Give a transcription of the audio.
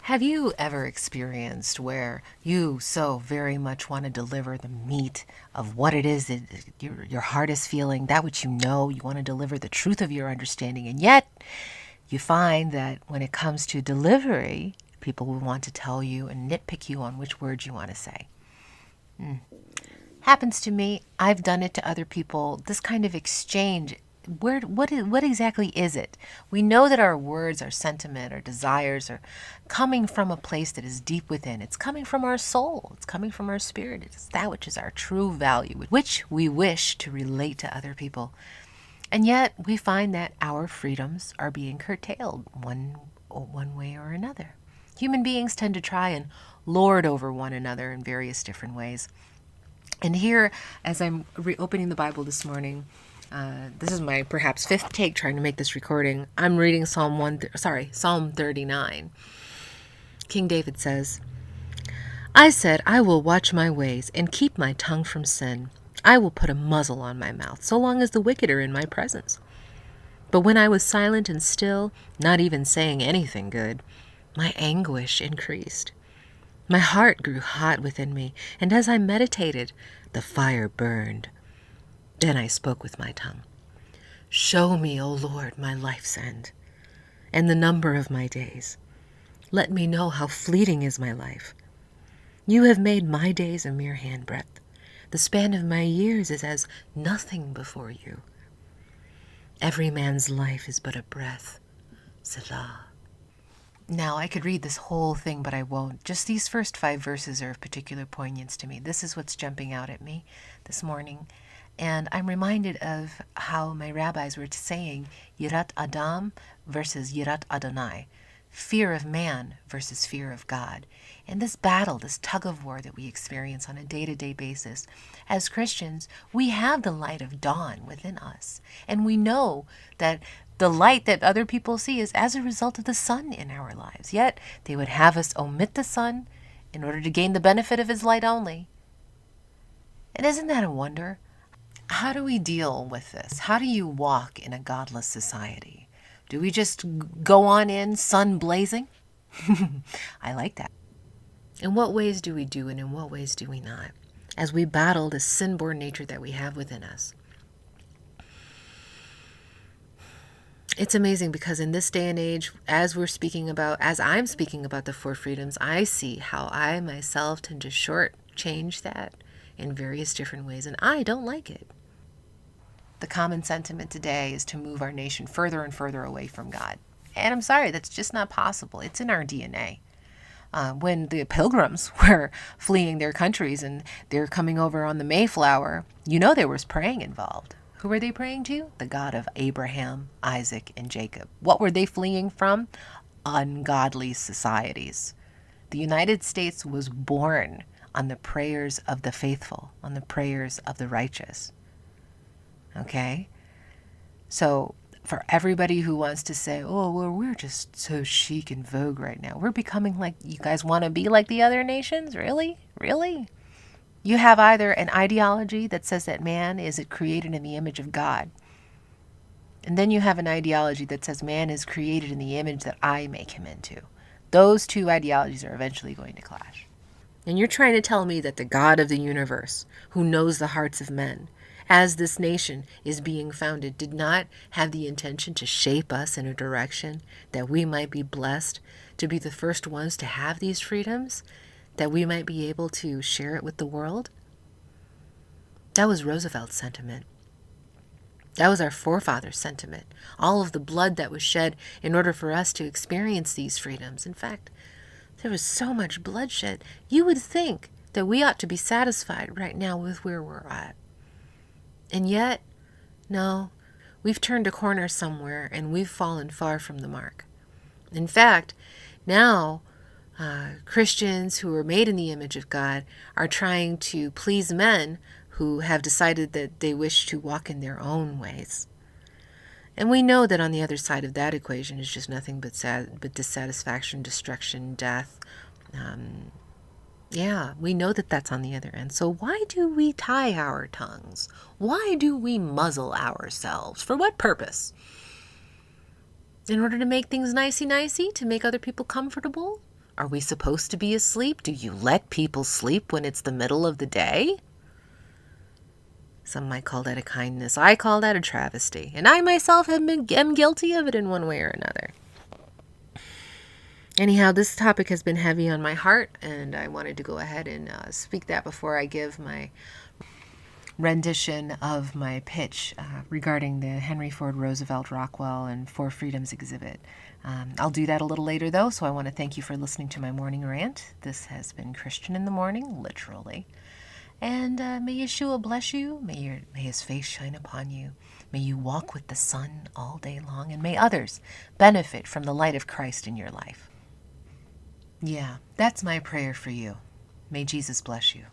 Have you ever experienced where you so very much want to deliver the meat of what it is that your heart is feeling, that which you know, you want to deliver the truth of your understanding, and yet you find that when it comes to delivery, people will want to tell you and nitpick you on which words you want to say. Happens to me. I've done it to other people. This kind of exchange, what exactly is it? We know that our words, our sentiment, our desires are coming from a place that is deep within. It's coming from our soul. It's coming from our spirit. It's that which is our true value, which we wish to relate to other people. And yet we find that our freedoms are being curtailed one way or another. Human beings tend to try and lord over one another in various different ways. And here, as I'm reopening the Bible this morning, this is my perhaps fifth take trying to make this recording. I'm reading Psalm 39. King David says, "I said, I will watch my ways and keep my tongue from sin. I will put a muzzle on my mouth so long as the wicked are in my presence. But when I was silent and still, not even saying anything good, my anguish increased. My heart grew hot within me, and as I meditated, the fire burned. Then I spoke with my tongue. Show me, O Lord, my life's end, and the number of my days. Let me know how fleeting is my life. You have made my days a mere handbreadth. The span of my years is as nothing before you. Every man's life is but a breath. Selah." Now, I could read this whole thing, but I won't. Just these first 5 verses are of particular poignance to me. This is what's jumping out at me this morning. And I'm reminded of how my rabbis were saying Yirat Adam versus Yirat Adonai. Fear of man versus fear of God. And this battle, this tug of war that we experience on a day-to-day basis, as Christians, we have the light of dawn within us. And we know that the light that other people see is as a result of the sun in our lives. Yet they would have us omit the sun in order to gain the benefit of his light only. And isn't that a wonder? How do we deal with this? How do you walk in a godless society? Do we just go on in sun blazing? I like that. In what ways do we do it? In what ways do we not? As we battle the sin-born nature that we have within us. It's amazing because in this day and age, as I'm speaking about the 4 freedoms, I see how I myself tend to shortchange that in various different ways, and I don't like it. The common sentiment today is to move our nation further and further away from God. And I'm sorry, that's just not possible. It's in our DNA. When the Pilgrims were fleeing their countries and they're coming over on the Mayflower, there was praying involved. Who were they praying to? The God of Abraham, Isaac, and Jacob. What were they fleeing from? Ungodly societies. The United States was born on the prayers of the faithful, on the prayers of the righteous. Okay? So for everybody who wants to say, oh, well, we're just so chic and vogue right now. We're becoming like, you guys want to be like the other nations? Really? Really? You have either an ideology that says that man is created in the image of God. And then you have an ideology that says man is created in the image that I make him into. Those 2 ideologies are eventually going to clash. And you're trying to tell me that the God of the universe, who knows the hearts of men, as this nation is being founded, did not have the intention to shape us in a direction that we might be blessed to be the first ones to have these freedoms, that we might be able to share it with the world? That was Roosevelt's sentiment. That was our forefathers' sentiment. All of the blood that was shed in order for us to experience these freedoms. In fact, there was so much bloodshed. You would think that we ought to be satisfied right now with where we're at. And yet, no, we've turned a corner somewhere and we've fallen far from the mark. In fact, now Christians who are made in the image of God are trying to please men who have decided that they wish to walk in their own ways. And we know that on the other side of that equation is just nothing but dissatisfaction, destruction, death. We know that that's on the other end. So why do we tie our tongues? Why do we muzzle ourselves? For what purpose? In order to make things nicey-nicey? To make other people comfortable? Are we supposed to be asleep? Do you let people sleep when it's the middle of the day? Some might call that a kindness. I call that a travesty. And I myself am guilty of it in one way or another. Anyhow, this topic has been heavy on my heart, and I wanted to go ahead and speak that before I give my rendition of my pitch regarding the Henry Ford Roosevelt Rockwell and Four Freedoms exhibit. I'll do that a little later, though, so I want to thank you for listening to my morning rant. This has been Christian in the Morning, literally. And may Yeshua bless you. May his face shine upon you. May you walk with the sun all day long, and may others benefit from the light of Christ in your life. Yeah, that's my prayer for you. May Jesus bless you.